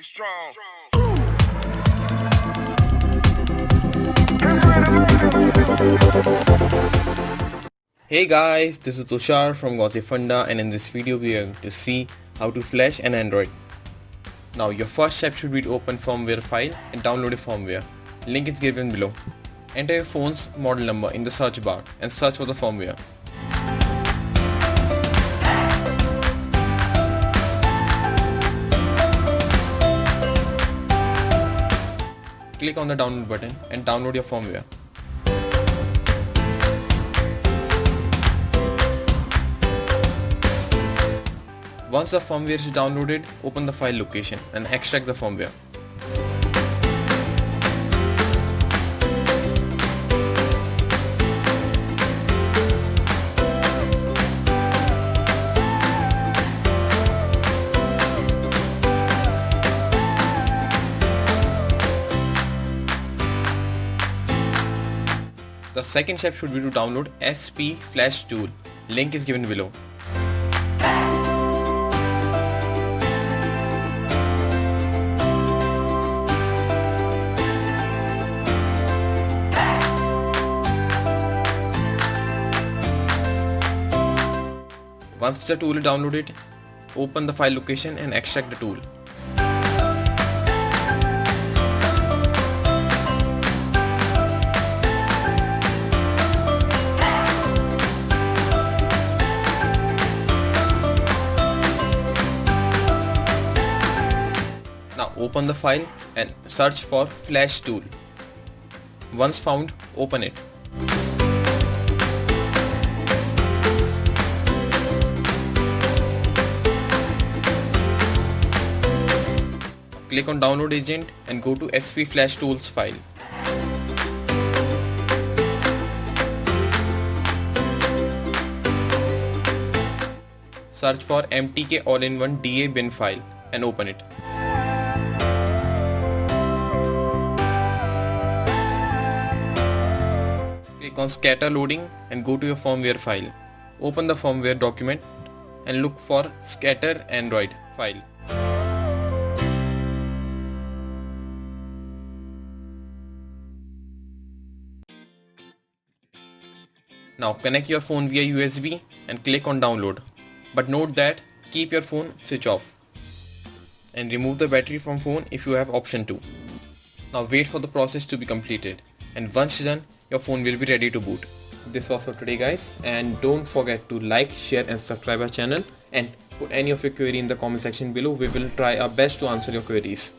Be strong. Hey guys, this is Tushar from Gossipfunda, and in this video we are going to see how to flash an Android. Now your first step should be to open firmware file and download a firmware. Link is given below. Enter your phone's model number in the search bar and search for the firmware. Click on the download button and download your firmware. Once the firmware is downloaded, open the file location and extract the firmware. The second step should be to download SP Flash Tool. Link is given below. Once the tool is downloaded, open the file location and extract the tool. Now open the file and search for Flash tool. Once found, open it. Click on download agent and go to SP Flash Tools file. Search for MTK all-in-one DA bin file and open it. Click on scatter loading and go to your firmware file. Open the firmware document and look for scatter Android file. Now connect your phone via USB and click on download. But note that keep your phone switch off. And remove the battery from phone if you have option to. Now wait for the process to be completed. And once done, your phone will be ready to boot. This was for today guys, and don't forget to like, share and subscribe our channel, and put any of your query in the comment section below. We will try our best to answer your queries.